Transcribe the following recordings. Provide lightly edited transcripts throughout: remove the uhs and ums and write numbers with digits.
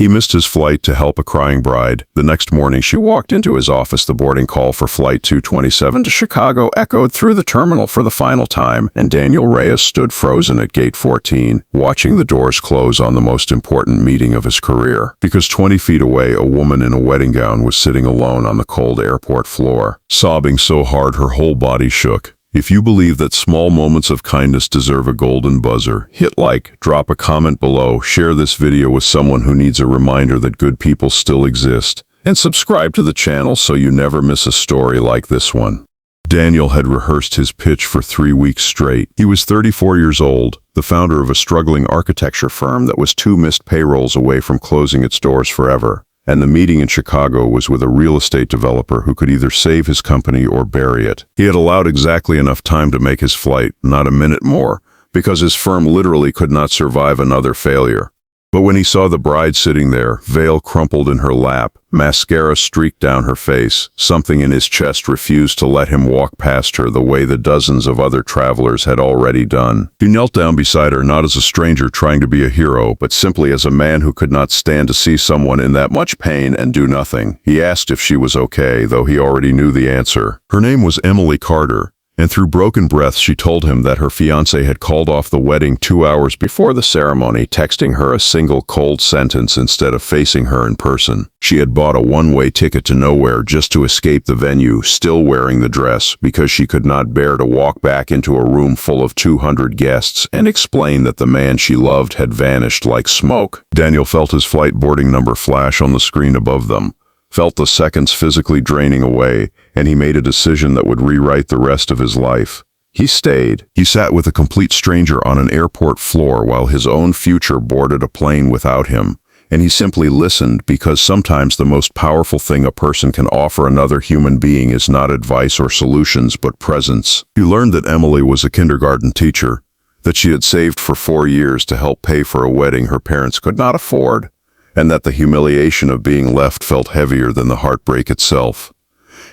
He missed his flight to help a crying bride. The next morning, she walked into his office. The boarding call for Flight 227 to Chicago echoed through the terminal for the final time, and Daniel Reyes stood frozen at Gate 14, watching the doors close on the most important meeting of his career. Because 20 feet away, a woman in a wedding gown was sitting alone on the cold airport floor, sobbing so hard her whole body shook. If you believe that small moments of kindness deserve a golden buzzer, hit like, drop a comment below, share this video with someone who needs a reminder that good people still exist, and subscribe to the channel so you never miss a story like this one. Daniel had rehearsed his pitch for 3 weeks straight. He was 34 years old, the founder of a struggling architecture firm that was 2 missed payrolls away from closing its doors forever. And the meeting in Chicago was with a real estate developer who could either save his company or bury it. He had allowed exactly enough time to make his flight, not a minute more, because his firm literally could not survive another failure. But when he saw the bride sitting there, veil crumpled in her lap, mascara streaked down her face, something in his chest refused to let him walk past her the way the dozens of other travelers had already done. He knelt down beside her, not as a stranger trying to be a hero, but simply as a man who could not stand to see someone in that much pain and do nothing. He asked if she was okay, though he already knew the answer. Her name was Emily Carter, and through broken breath she told him that her fiancé had called off the wedding 2 hours before the ceremony, texting her a single cold sentence instead of facing her in person. She had bought a one-way ticket to nowhere just to escape the venue, still wearing the dress, because she could not bear to walk back into a room full of 200 guests and explain that the man she loved had vanished like smoke. Daniel felt his flight boarding number flash on the screen above them, felt the seconds physically draining away, and he made a decision that would rewrite the rest of his life. He stayed. He sat with a complete stranger on an airport floor while his own future boarded a plane without him, and he simply listened, because sometimes the most powerful thing a person can offer another human being is not advice or solutions, but presence. He learned that Emily was a kindergarten teacher, that she had saved for 4 years to help pay for a wedding her parents could not afford, and that the humiliation of being left felt heavier than the heartbreak itself.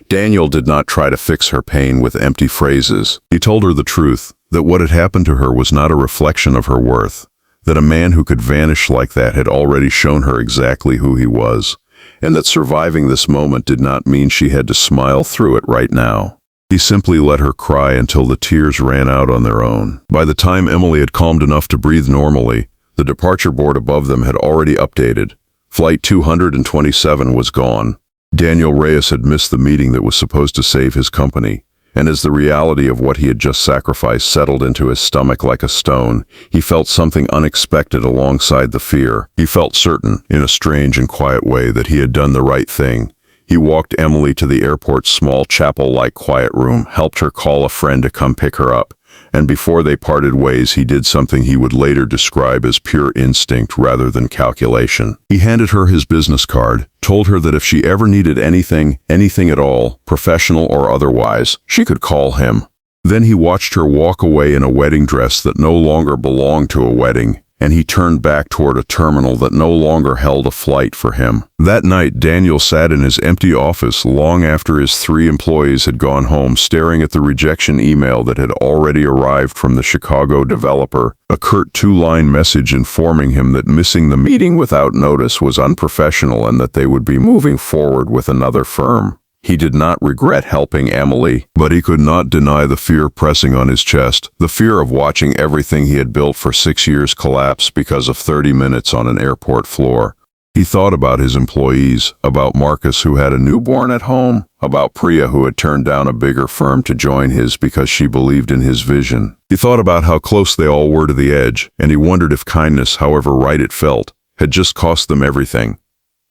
Daniel did not try to fix her pain with empty phrases. He told her the truth, that what had happened to her was not a reflection of her worth, that a man who could vanish like that had already shown her exactly who he was, and that surviving this moment did not mean she had to smile through it right now. He simply let her cry until the tears ran out on their own. By the time Emily had calmed enough to breathe normally, the departure board above them had already updated. Flight 227 was gone. Daniel Reyes had missed the meeting that was supposed to save his company, and as the reality of what he had just sacrificed settled into his stomach like a stone, he felt something unexpected alongside the fear. He felt certain, in a strange and quiet way, that he had done the right thing. He walked Emily to the airport's small chapel-like quiet room, helped her call a friend to come pick her up, and before they parted ways, he did something he would later describe as pure instinct rather than calculation. He handed her his business card, told her that if she ever needed anything at all, professional or otherwise, she could call him. Then he watched her walk away in a wedding dress that no longer belonged to a wedding, and he turned back toward a terminal that no longer held a flight for him. That night, Daniel sat in his empty office long after his 3 employees had gone home, staring at the rejection email that had already arrived from the Chicago developer, a curt 2-line message informing him that missing the meeting without notice was unprofessional and that they would be moving forward with another firm. He did not regret helping Emily, but he could not deny the fear pressing on his chest, the fear of watching everything he had built for 6 years collapse because of 30 minutes on an airport floor. He thought about his employees, about Marcus, who had a newborn at home, about Priya, who had turned down a bigger firm to join his because she believed in his vision. He thought about how close they all were to the edge, and he wondered if kindness, however right it felt, had just cost them everything.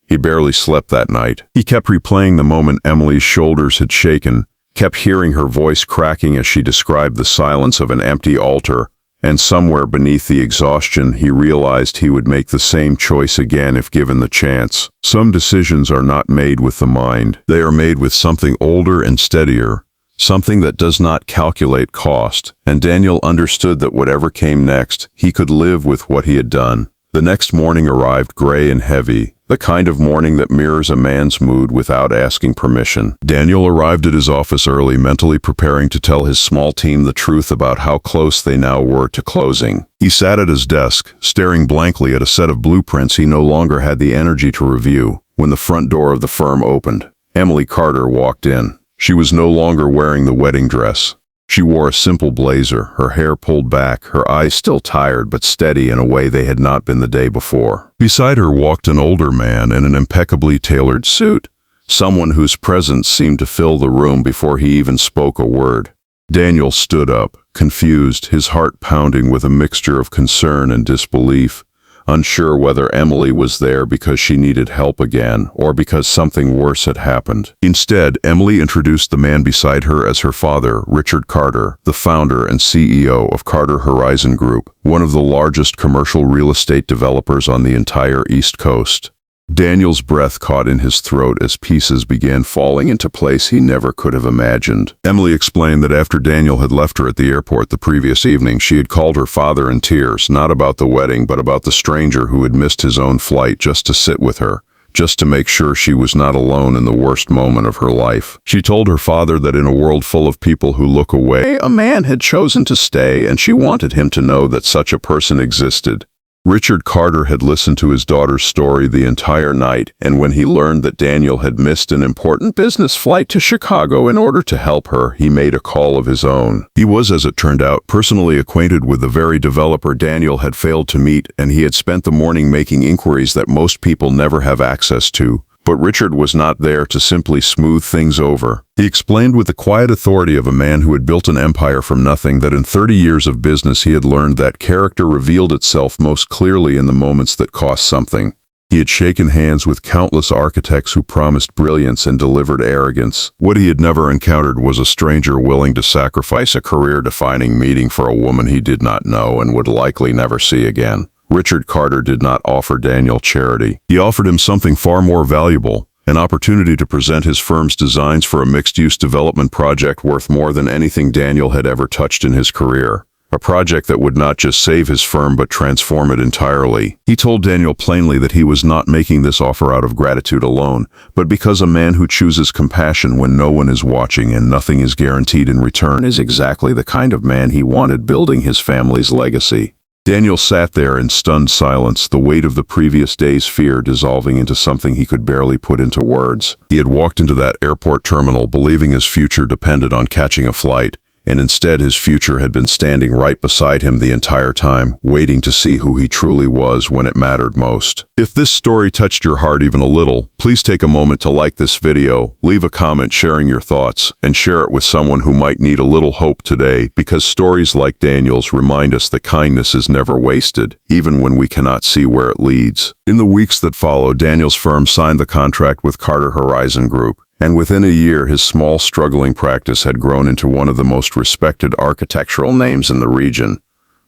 He barely slept that night. He kept replaying the moment Emily's shoulders had shaken, kept hearing her voice cracking as she described the silence of an empty altar, and somewhere beneath the exhaustion he realized he would make the same choice again if given the chance. Some decisions are not made with the mind. They are made with something older and steadier, something that does not calculate cost, and Daniel understood that whatever came next, he could live with what he had done. The next morning arrived gray and heavy, The kind of morning that mirrors a man's mood without asking permission. Daniel arrived at his office early, mentally preparing to tell his small team the truth about how close they now were to closing. He sat at his desk, staring blankly at a set of blueprints he no longer had the energy to review, when the front door of the firm opened. Emily Carter walked in. She was no longer wearing the wedding dress. She wore a simple blazer, her hair pulled back, her eyes still tired but steady in a way they had not been the day before. Beside her walked an older man in an impeccably tailored suit, someone whose presence seemed to fill the room before he even spoke a word. Daniel stood up, confused, his heart pounding with a mixture of concern and disbelief, unsure whether Emily was there because she needed help again or because something worse had happened. Instead, Emily introduced the man beside her as her father, Richard Carter, the founder and CEO of Carter Horizon Group, one of the largest commercial real estate developers on the entire East Coast. Daniel's breath caught in his throat as pieces began falling into place he never could have imagined. Emily explained that after Daniel had left her at the airport the previous evening, she had called her father in tears, not about the wedding, but about the stranger who had missed his own flight just to sit with her, just to make sure she was not alone in the worst moment of her life. She told her father that in a world full of people who look away, a man had chosen to stay, and she wanted him to know that such a person existed. Richard Carter had listened to his daughter's story the entire night, and when he learned that Daniel had missed an important business flight to Chicago in order to help her, he made a call of his own. He was, as it turned out, personally acquainted with the very developer Daniel had failed to meet, and he had spent the morning making inquiries that most people never have access to. But Richard was not there to simply smooth things over. He explained with the quiet authority of a man who had built an empire from nothing that in 30 years of business he had learned that character revealed itself most clearly in the moments that cost something. He had shaken hands with countless architects who promised brilliance and delivered arrogance. What he had never encountered was a stranger willing to sacrifice a career-defining meeting for a woman he did not know and would likely never see again. Richard Carter did not offer Daniel charity. He offered him something far more valuable, an opportunity to present his firm's designs for a mixed-use development project worth more than anything Daniel had ever touched in his career. A project that would not just save his firm but transform it entirely. He told Daniel plainly that he was not making this offer out of gratitude alone, but because a man who chooses compassion when no one is watching and nothing is guaranteed in return is exactly the kind of man he wanted building his family's legacy. Daniel sat there in stunned silence, the weight of the previous day's fear dissolving into something he could barely put into words. He had walked into that airport terminal believing his future depended on catching a flight, and instead his future had been standing right beside him the entire time, waiting to see who he truly was when it mattered most. If this story touched your heart even a little, please take a moment to like this video, leave a comment sharing your thoughts, and share it with someone who might need a little hope today, because stories like Daniel's remind us that kindness is never wasted, even when we cannot see where it leads. In the weeks that followed, Daniel's firm signed the contract with Carter Horizon Group, and within a year his small, struggling practice had grown into one of the most respected architectural names in the region.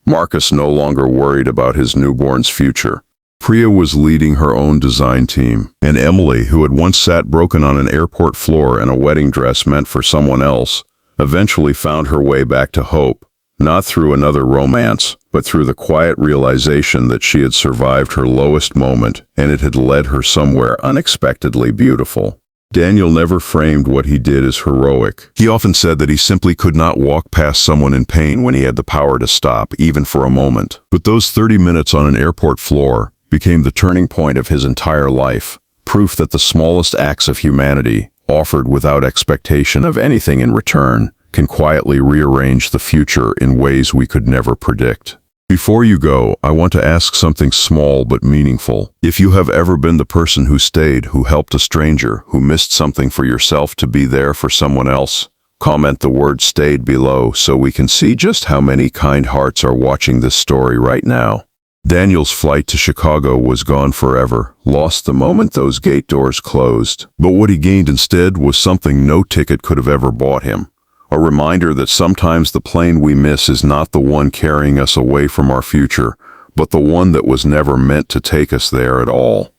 Marcus no longer worried about his newborn's future. Priya was leading her own design team, and Emily, who had once sat broken on an airport floor in a wedding dress meant for someone else, eventually found her way back to hope, not through another romance, but through the quiet realization that she had survived her lowest moment and it had led her somewhere unexpectedly beautiful. Daniel never framed what he did as heroic. He often said that he simply could not walk past someone in pain when he had the power to stop, even for a moment. But those 30 minutes on an airport floor became the turning point of his entire life, proof that the smallest acts of humanity, offered without expectation of anything in return, can quietly rearrange the future in ways we could never predict. Before you go, I want to ask something small but meaningful. If you have ever been the person who stayed, who helped a stranger, who missed something for yourself to be there for someone else, comment the word "stayed" below so we can see just how many kind hearts are watching this story right now. Daniel's flight to Chicago was gone forever, lost the moment those gate doors closed. But what he gained instead was something no ticket could have ever bought him. A reminder that sometimes the plane we miss is not the one carrying us away from our future, but the one that was never meant to take us there at all.